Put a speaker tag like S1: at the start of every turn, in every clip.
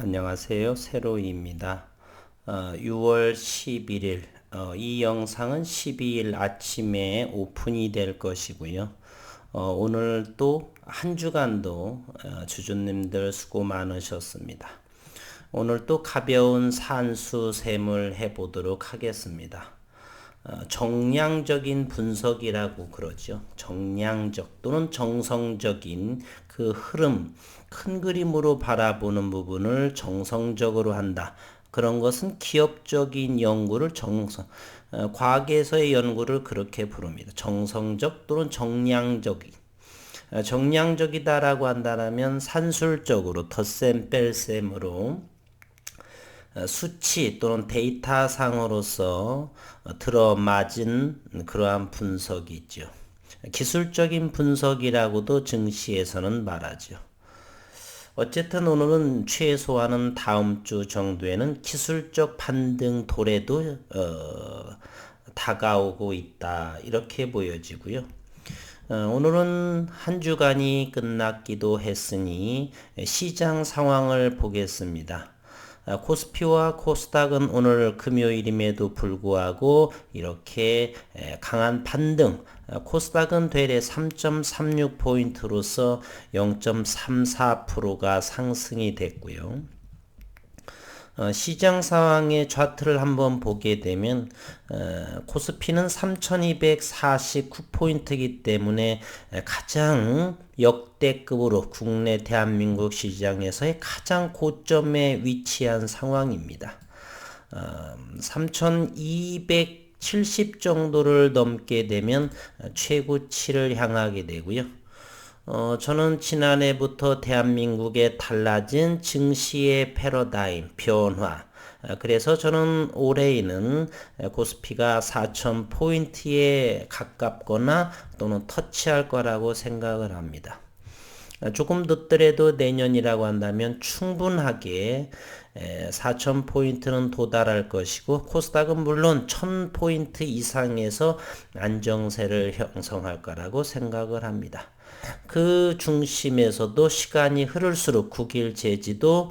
S1: 안녕하세요. 세로이입니다. 6월 11일, 이 영상은 12일 아침에 오픈이 될 것이고요. 오늘 또 한 주간도 주주님들 수고 많으셨습니다. 오늘 또 가벼운 산수샘을 해보도록 하겠습니다. 정량적인 분석이라고 그러죠. 정량적 또는 정성적인 그 흐름, 큰 그림으로 바라보는 부분을 정성적으로 한다. 그런 것은 기업적인 연구를 과학에서의 연구를 그렇게 부릅니다. 정성적 또는 정량적인. 정량적이다라고 한다면 산술적으로 덧셈 뺄셈으로 수치 또는 데이터상으로서 들어맞은 그러한 분석이 있죠. 기술적인 분석이라고도 증시에서는 말하죠. 어쨌든 오늘은 최소한은 다음 주 정도에는 기술적 반등 도래도 다가오고 있다. 이렇게 보여지고요. 오늘은 한 주간이 끝났기도 했으니 시장 상황을 보겠습니다. 코스피와 코스닥은 오늘 금요일임에도 불구하고 이렇게 강한 반등, 코스닥은 되레 3.36포인트로서 0.34%가 상승이 됐고요. 시장 상황의 차트를 한번 보게 되면 코스피는 3249포인트이기 때문에 가장 역대급으로 국내 대한민국 시장에서의 가장 고점에 위치한 상황입니다. 3270 정도를 넘게 되면 최고치를 향하게 되고요. 저는 지난해부터 대한민국에 달라진 증시의 패러다임, 변화, 그래서 저는 올해에는 코스피가 4000포인트에 가깝거나 또는 터치할 거라고 생각을 합니다. 조금 늦더라도 내년이라고 한다면 충분하게 4000포인트는 도달할 것이고 코스닥은 물론 1000포인트 이상에서 안정세를 형성할 거라고 생각을 합니다. 그 중심에서도 시간이 흐를수록 9일 제지도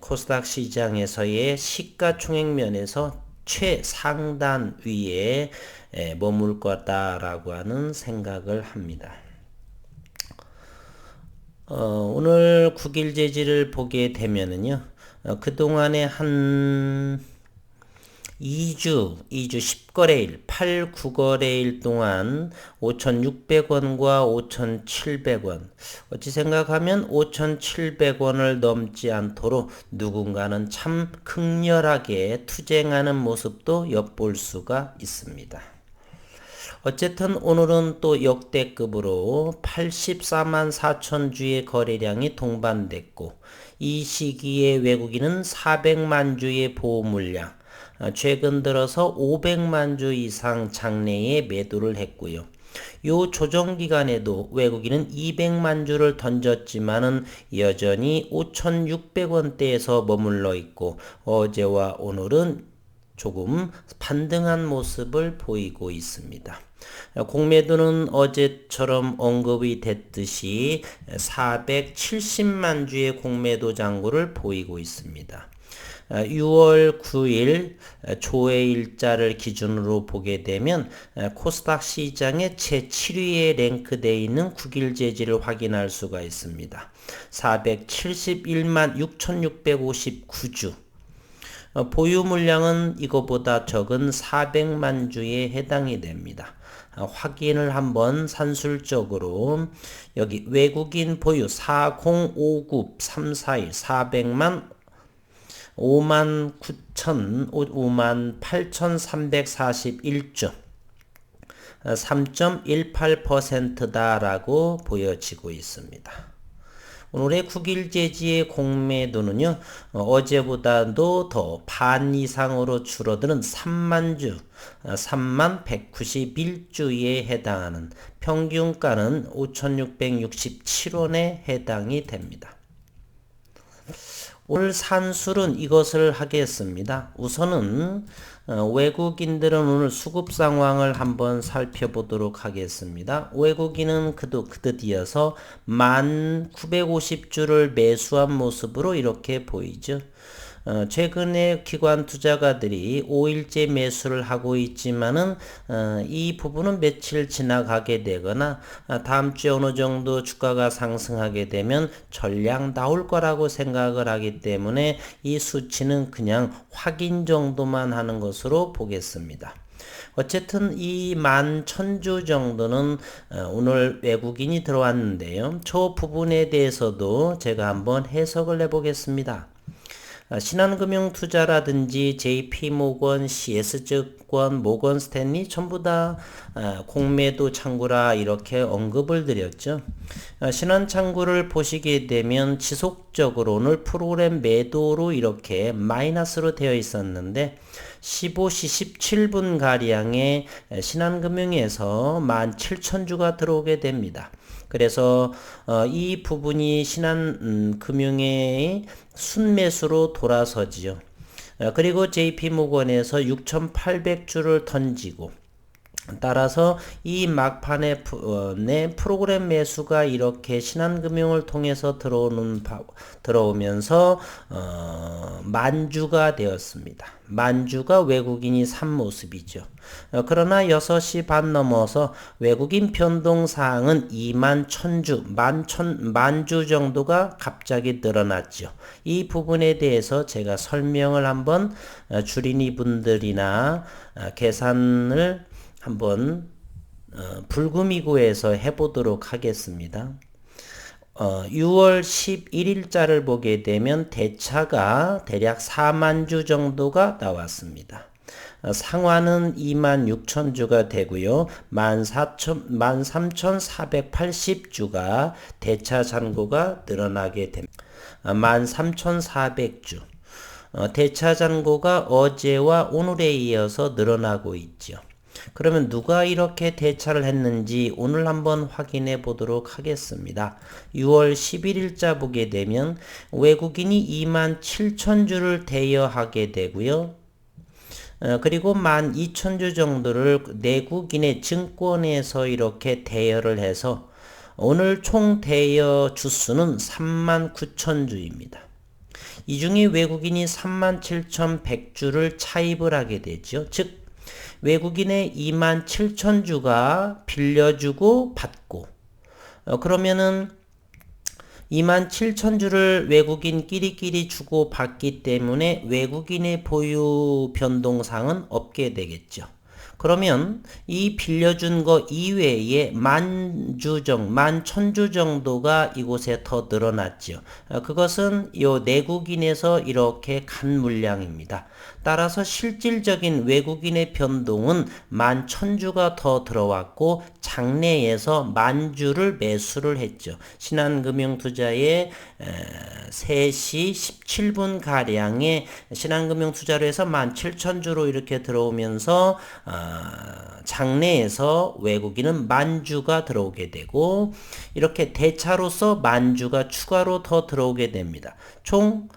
S1: 코스닥 시장에서의 시가총액 면에서 최상단 위에 머물 거다라고 하는 생각을 합니다. 오늘 9일 제지를 보게 되면은요, 그동안에 한 2주 10거래일, 8, 9거래일 동안 5,600원과 5,700원. 어찌 생각하면 5,700원을 넘지 않도록 누군가는 참 극렬하게 투쟁하는 모습도 엿볼 수가 있습니다. 어쨌든 오늘은 또 역대급으로 84만 4천 주의 거래량이 동반됐고 이 시기에 외국인은 400만 주의 보호 물량, 최근 들어서 500만 주 이상 장내에 매도를 했고요. 요 조정 기간에도 외국인은 200만 주를 던졌지만은 여전히 5,600원대에서 머물러 있고 어제와 오늘은 조금 반등한 모습을 보이고 있습니다. 공매도는 어제처럼 언급이 됐듯이 470만 주의 공매도 잔고를 보이고 있습니다. 6월 9일 조회 일자를 기준으로 보게 되면 코스닥 시장의 제7위에 랭크되어 있는 9일 제지를 확인할 수가 있습니다. 471만 6659주. 보유 물량은 이거보다 적은 400만 주에 해당이 됩니다. 확인을 한번 산술적으로 여기 외국인 보유 4059 341 400만 58,341주 3.18%다라고 보여지고 있습니다. 오늘의 9일 제지의 공매도는요, 어제보다도 더 반 이상으로 줄어드는 3만 주, 3만 191주에 해당하는 평균가는 5,667원에 해당이 됩니다. 오늘 산술은 이것을 하겠습니다. 우선은 외국인들은 오늘 수급 상황을 한번 살펴보도록 하겠습니다. 외국인은 그듯 이어서 1950주를 매수한 모습으로 이렇게 보이죠. 최근에 기관 투자가들이 5일째 매수를 하고 있지만은 이 부분은 며칠 지나가게 되거나 다음 주에 어느 정도 주가가 상승하게 되면 전량 나올 거라고 생각을 하기 때문에 이 수치는 그냥 확인 정도만 하는 것으로 보겠습니다. 어쨌든 이 11,000주 정도는 오늘 외국인이 들어왔는데요. 저 부분에 대해서도 제가 한번 해석을 해보겠습니다. 신한금융투자라든지 JP모건, CS증권, 모건스탠리 전부 다 공매도 창구라 이렇게 언급을 드렸죠. 신한창구를 보시게 되면 지속적으로 오늘 프로그램 매도로 이렇게 마이너스로 되어 있었는데 15시 17분 가량에 신한금융에서 17,000주가 들어오게 됩니다. 그래서 이 부분이 신한금융의 순매수로 돌아서지요. 그리고 JP모건에서 6,800주를 던지고 따라서 이 막판에 프로그램 매수가 이렇게 신한금융을 통해서 들어오면서 만주가 되었습니다. 만주가 외국인이 산 모습이죠. 그러나 6시 반 넘어서 외국인 변동사항은 21,000주, 만주 정도가 갑자기 늘어났죠. 이 부분에 대해서 제가 설명을 한번 주린이 분들이나 계산을 한번 불금이고에서 해보도록 하겠습니다. 6월 11일자를 보게 되면 대차가 대략 4만주 정도가 나왔습니다. 상환은 26,000주가 되고요. 13,480주가 대차 잔고가 늘어나게 됩니다. 13,400주. 대차 잔고가 어제와 오늘에 이어서 늘어나고 있죠. 그러면 누가 이렇게 대차를 했는지 오늘 한번 확인해 보도록 하겠습니다. 6월 11일자 보게 되면 외국인이 27,000주를 대여하게 되고요. 그리고 12,000주 정도를 내국인의 증권에서 이렇게 대여를 해서 오늘 총 대여 주수는 39,000주입니다. 이 중에 외국인이 37,100주를 차입을 하게 되죠. 즉 외국인의 27,000주가 빌려주고 받고 그러면은 27,000주를 외국인끼리끼리 주고 받기 때문에 외국인의 보유 변동상은 없게 되겠죠. 그러면 이 빌려준 거 이외에 11,000주 정도가 이곳에 더 늘어났죠. 그것은 요 내국인에서 이렇게 간 물량입니다. 따라서 실질적인 외국인의 변동은 11,000주가 더 들어왔고 장내에서 만주를 매수를 했죠. 신한금융투자의 3시 17분 가량에 신한금융투자로 해서 17,000주로 이렇게 들어오면서 장내에서 외국인은 만주가 들어오게 되고 이렇게 대차로서 만주가 추가로 더 들어오게 됩니다. 총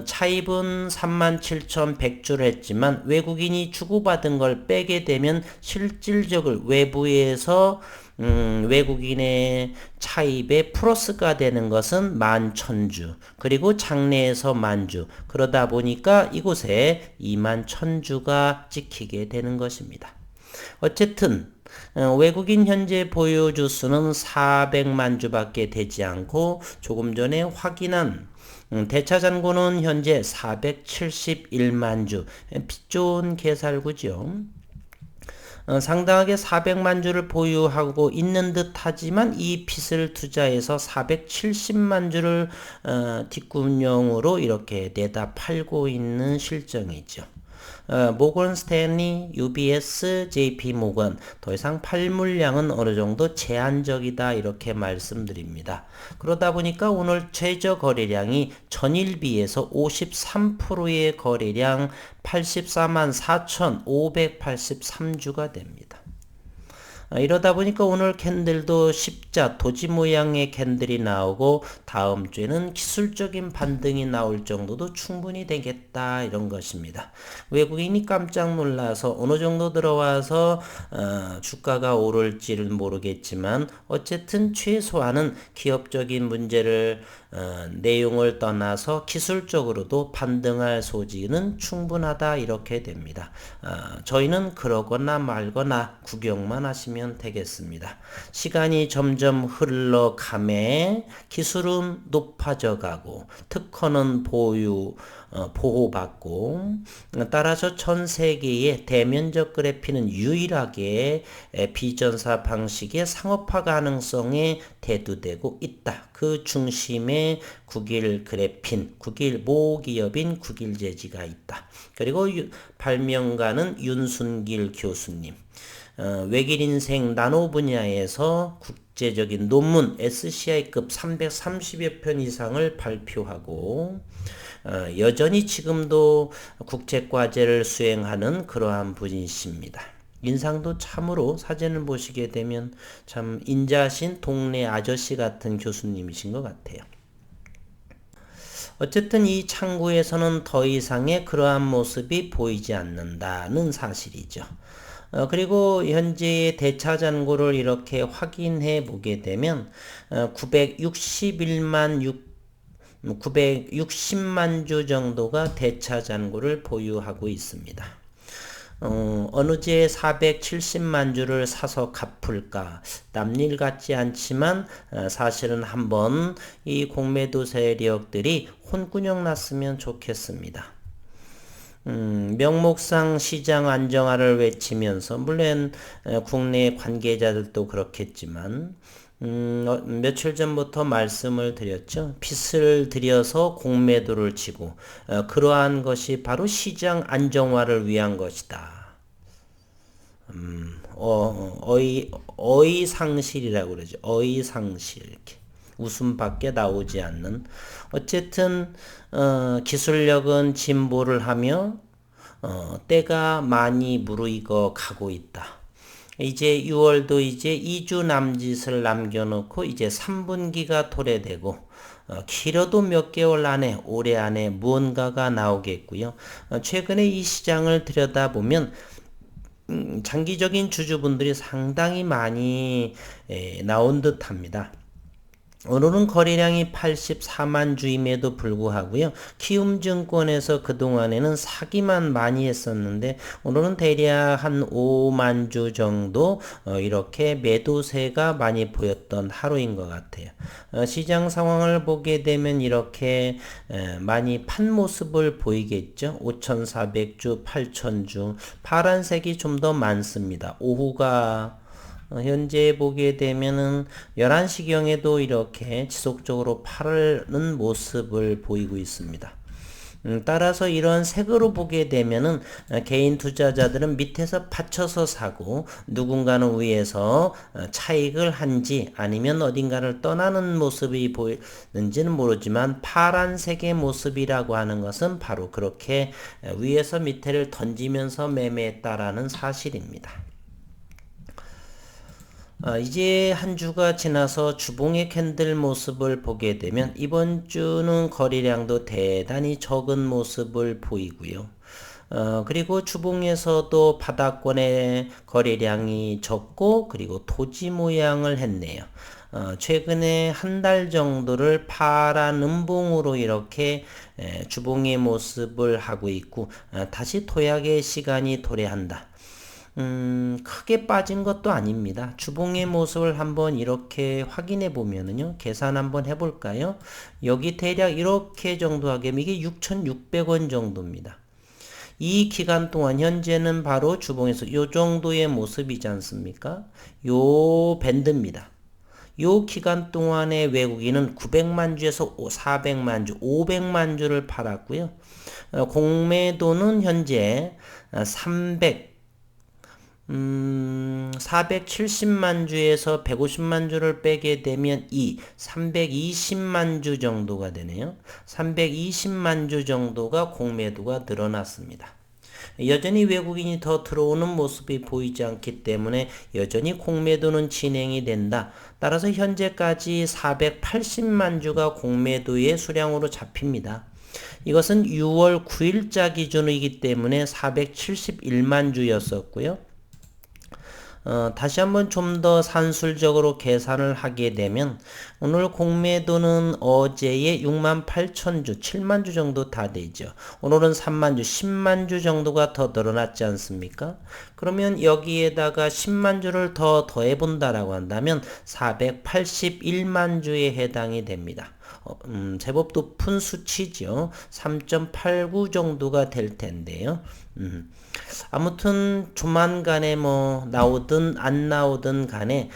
S1: 차입은 37,100주를 했지만 외국인이 주고받은 걸 빼게 되면 실질적으로 외부에서 외국인의 차입에 플러스가 되는 것은 11,000주 그리고 장내에서 만주 그러다 보니까 이곳에 21,000주가 찍히게 되는 것입니다. 어쨌든 외국인 현재 보유 주수는 400만 주밖에 되지 않고 조금 전에 확인한 대차 잔고는 현재 471만 주 빚 좋은 개살구죠. 상당하게 400만 주를 보유하고 있는 듯 하지만 이 빚을 투자해서 470만 주를 뒷금융으로 이렇게 내다 팔고 있는 실정이죠. 모건 스탠리, UBS, JP모건 더 이상 팔 물량은 어느 정도 제한적이다 이렇게 말씀드립니다. 그러다 보니까 오늘 최저 거래량이 전일 비해서 53%의 거래량 84만 4,583주가 됩니다. 이러다 보니까 오늘 캔들도 십자 도지 모양의 캔들이 나오고 다음 주에는 기술적인 반등이 나올 정도도 충분히 되겠다 이런 것입니다. 외국인이 깜짝 놀라서 어느 정도 들어와서 주가가 오를지는 모르겠지만 어쨌든 최소한은 기업적인 문제를 내용을 떠나서 기술적으로도 반등할 소지는 충분하다 이렇게 됩니다. 저희는 그러거나 말거나 구경만 하시면 되겠습니다. 시간이 점점 흘러가매 기술은 높아져 가고 특허는 보호받고 따라서 전 세계의 대면적 그래피는 유일하게 비전사 방식의 상업화 가능성에 대두되고 있다. 그 중심에 국일 그래핀, 국일 모기업인 국일재지가 있다. 그리고 발명가는 윤순길 교수님. 외길 인생 나노 분야에서 국제적인 논문 SCI급 330여 편 이상을 발표하고 여전히 지금도 국제과제를 수행하는 그러한 분이십니다. 인상도 참으로 사진을 보시게 되면 참 인자하신 동네 아저씨 같은 교수님이신 것 같아요. 어쨌든 이 창구에서는 더 이상의 그러한 모습이 보이지 않는다는 사실이죠. 그리고 현재 대차 잔고를 이렇게 확인해 보게 되면 960만 주 정도가 대차 잔고를 보유하고 있습니다. 어느 제 470만 주를 사서 갚을까 남일 같지 않지만 사실은 한번 이 공매도 세력들이 혼꾸녕 났으면 좋겠습니다. 명목상 시장 안정화를 외치면서 물론 국내 관계자들도 그렇겠지만 며칠 전부터 말씀을 드렸죠. 빚을 들여서 공매도를 치고 그러한 것이 바로 시장 안정화를 위한 것이다. 어이상실이라고 그러죠. 어이상실 이렇게 웃음밖에 나오지 않는 어쨌든 기술력은 진보를 하며 때가 많이 무르익어 가고 있다. 이제 6월도 이제 2주 남짓을 남겨놓고 이제 3분기가 도래되고 길어도 몇 개월 안에 올해 안에 무언가가 나오겠고요. 최근에 이 시장을 들여다보면 장기적인 주주분들이 상당히 많이 나온 듯합니다. 오늘은 거래량이 84만 주임에도 불구하고요. 키움증권에서 그동안에는 사기만 많이 했었는데 오늘은 대략 한 5만 주 정도 이렇게 매도세가 많이 보였던 하루인 것 같아요. 시장 상황을 보게 되면 이렇게 많이 판 모습을 보이겠죠. 5,400주, 8,000주 파란색이 좀 더 많습니다. 오후가 현재 보게 되면은 11시경에도 이렇게 지속적으로 파는 모습을 보이고 있습니다. 따라서 이런 색으로 보게 되면은 개인 투자자들은 밑에서 받쳐서 사고 누군가는 위에서 차익을 한지 아니면 어딘가를 떠나는 모습이 보이는지는 모르지만 파란색의 모습이라고 하는 것은 바로 그렇게 위에서 밑에를 던지면서 매매했다라는 사실입니다. 이제 한 주가 지나서 주봉의 캔들 모습을 보게 되면 이번 주는 거래량도 대단히 적은 모습을 보이고요. 그리고 주봉에서도 바닥권의 거래량이 적고 그리고 도지 모양을 했네요. 최근에 한 달 정도를 파란 음봉으로 이렇게 주봉의 모습을 하고 있고 다시 도약의 시간이 도래한다. 크게 빠진 것도 아닙니다. 주봉의 모습을 한번 이렇게 확인해 보면은요. 계산 한번 해볼까요? 여기 대략 이렇게 정도 하게 이게 6,600원 정도입니다. 이 기간 동안 현재는 바로 주봉에서 요 정도의 모습이지 않습니까? 요 밴드입니다. 요 기간 동안에 외국인은 900만 주에서 400만 주, 500만 주를 팔았고요. 공매도는 현재 470만 주에서 150만 주를 빼게 되면 320만 주 정도가 되네요. 320만 주 정도가 공매도가 늘어났습니다. 여전히 외국인이 더 들어오는 모습이 보이지 않기 때문에 여전히 공매도는 진행이 된다. 따라서 현재까지 480만 주가 공매도의 수량으로 잡힙니다. 이것은 6월 9일자 기준이기 때문에 471만 주였었고요. 다시 한번 좀 더 산술적으로 계산을 하게 되면 오늘 공매도는 어제의 6만 8천 주, 7만 주 정도 다 되죠. 오늘은 3만 주, 10만 주 정도가 더 늘어났지 않습니까? 그러면 여기에다가 10만 주를 더 더해 본다라고 한다면 481만 주에 해당이 됩니다. 제법 높은 수치죠. 3.89 정도가 될 텐데요. 아무튼 조만간에 뭐 나오든 안 나오든 간에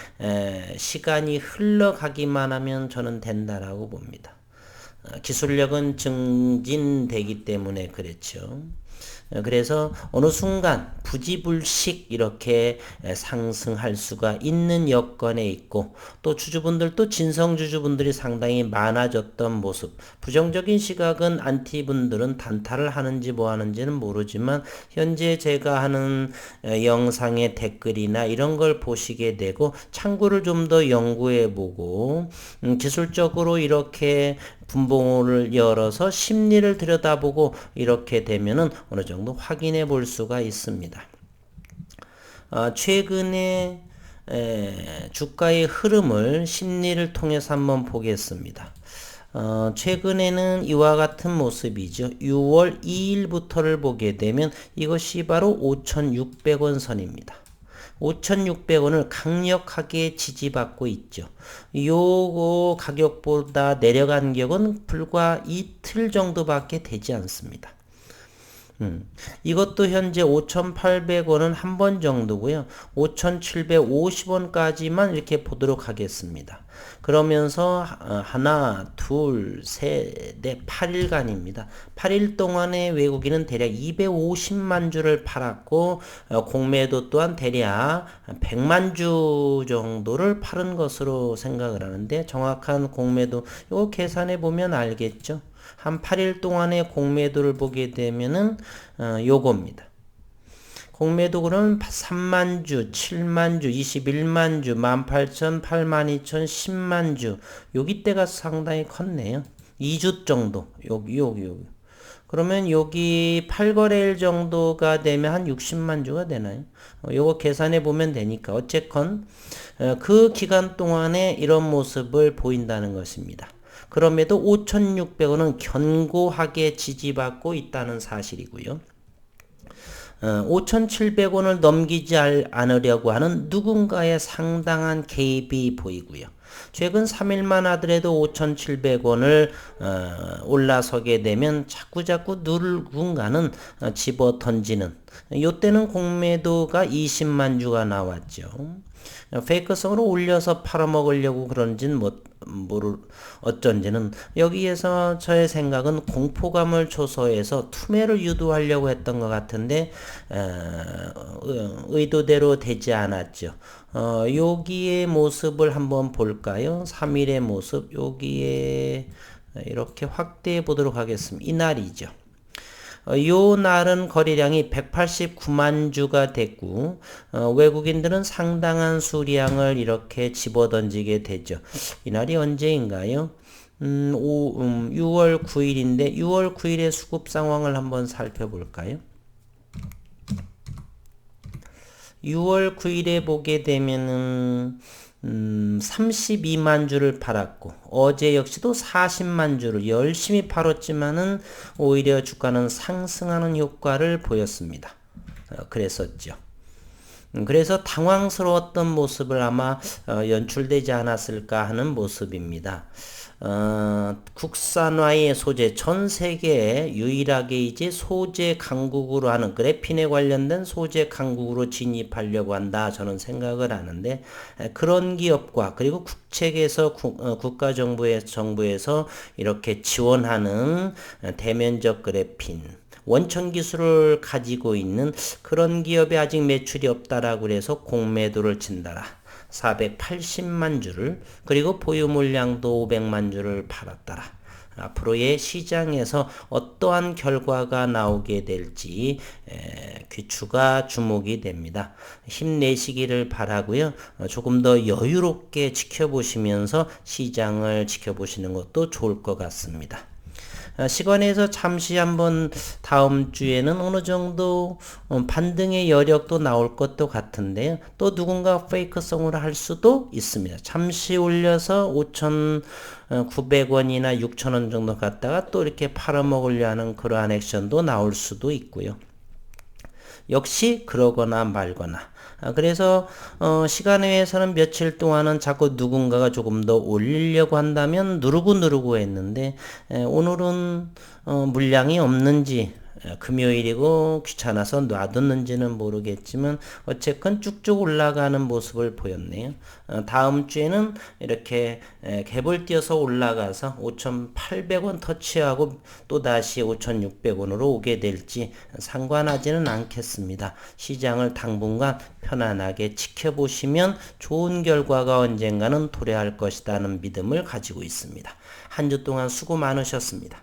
S1: 시간이 흘러가기만 하면 저는 된다라고 봅니다. 기술력은 증진되기 때문에 그렇죠. 그래서 어느 순간 부지불식 이렇게 상승할 수가 있는 여건에 있고 또 주주분들도 진성주주분들이 상당히 많아졌던 모습 부정적인 시각은 안티분들은 단타를 하는지 뭐 하는지는 모르지만 현재 제가 하는 영상의 댓글이나 이런 걸 보시게 되고 참고를 좀 더 연구해 보고 기술적으로 이렇게 분봉을 열어서 심리를 들여다보고 이렇게 되면은 어느 정도 확인해 볼 수가 있습니다. 최근에 주가의 흐름을 심리를 통해서 한번 보겠습니다. 최근에는 이와 같은 모습이죠. 6월 2일부터를 보게 되면 이것이 바로 5,600원 선입니다. 5,600원을 강력하게 지지받고 있죠. 요거 가격보다 내려간 격은 불과 이틀 정도밖에 되지 않습니다. 이것도 현재 5,800원은 한 번 정도고요. 5,750원까지만 이렇게 보도록 하겠습니다. 그러면서 하나, 둘, 셋, 넷, 8일간입니다. 8일 동안에 외국인은 대략 250만 주를 팔았고 공매도 또한 대략 100만 주 정도를 팔은 것으로 생각을 하는데 정확한 공매도 이거 계산해 보면 알겠죠. 한 8일 동안의 공매도를 보게 되면은 요겁니다. 공매도 그러면 3만 주, 7만 주, 21만 주, 18,000, 82,000, 10만 주. 여기 때가 상당히 컸네요. 2주 정도. 여기. 그러면 여기 8거래일 정도가 되면 한 60만 주가 되나요? 요거 계산해 보면 되니까 어쨌건 그 기간 동안에 이런 모습을 보인다는 것입니다. 그럼에도 5,600원은 견고하게 지지받고 있다는 사실이고요. 5,700원을 넘기지 않으려고 하는 누군가의 상당한 개입이 보이고요. 최근 3일만 하더라도 5,700원을 올라서게 되면 자꾸자꾸 누군가는 집어 던지는 요때는 공매도가 20만 주가 나왔죠. 페이크성으로 올려서 팔아먹으려고 그런지는 어쩐지는 여기에서 저의 생각은 공포감을 초소해서 투매를 유도하려고 했던 것 같은데 의도대로 되지 않았죠. 여기의 모습을 한번 볼까요? 3일의 모습 여기에 이렇게 확대해 보도록 하겠습니다. 이날이죠. 요 날은 거래량이 189만 주가 됐고 외국인들은 상당한 수량을 이렇게 집어던지게 되죠. 이날이 언제인가요? 6월 9일인데 6월 9일의 수급 상황을 한번 살펴볼까요? 6월 9일에 보게 되면은 32만 주를 팔았고 어제 역시도 40만 주를 열심히 팔았지만은 오히려 주가는 상승하는 효과를 보였습니다. 그랬었죠. 그래서 당황스러웠던 모습을 아마 연출되지 않았을까 하는 모습입니다. 국산화의 소재, 전 세계에 유일하게 이제 소재 강국으로 하는 그래핀에 관련된 소재 강국으로 진입하려고 한다 저는 생각을 하는데 그런 기업과 그리고 국책에서 국가 정부에서 이렇게 지원하는 대면적 그래핀 원천 기술을 가지고 있는 그런 기업에 아직 매출이 없다라고 해서 공매도를 친다라. 480만 주를 그리고 보유 물량도 500만 주를 팔았더라. 앞으로의 시장에서 어떠한 결과가 나오게 될지 귀추가 주목이 됩니다. 힘내시기를 바라고요. 조금 더 여유롭게 지켜보시면서 시장을 지켜보시는 것도 좋을 것 같습니다. 시간에서 잠시 한번 다음 주에는 어느 정도 반등의 여력도 나올 것도 같은데요. 또 누군가 페이크성으로 할 수도 있습니다. 잠시 올려서 5,900원이나 6,000원 정도 갔다가 또 이렇게 팔아먹으려 하는 그러한 액션도 나올 수도 있고요. 역시 그러거나 말거나. 그래서 시간 외에서는 며칠 동안은 자꾸 누군가가 조금 더 올리려고 한다면 누르고 했는데 오늘은 물량이 없는지 금요일이고 귀찮아서 놔뒀는지는 모르겠지만 어쨌건 쭉쭉 올라가는 모습을 보였네요. 다음 주에는 이렇게 갭을 띄어서 올라가서 5,800원 터치하고 또다시 5,600원으로 오게 될지 상관하지는 않겠습니다. 시장을 당분간 편안하게 지켜보시면 좋은 결과가 언젠가는 도래할 것이라는 믿음을 가지고 있습니다. 한 주 동안 수고 많으셨습니다.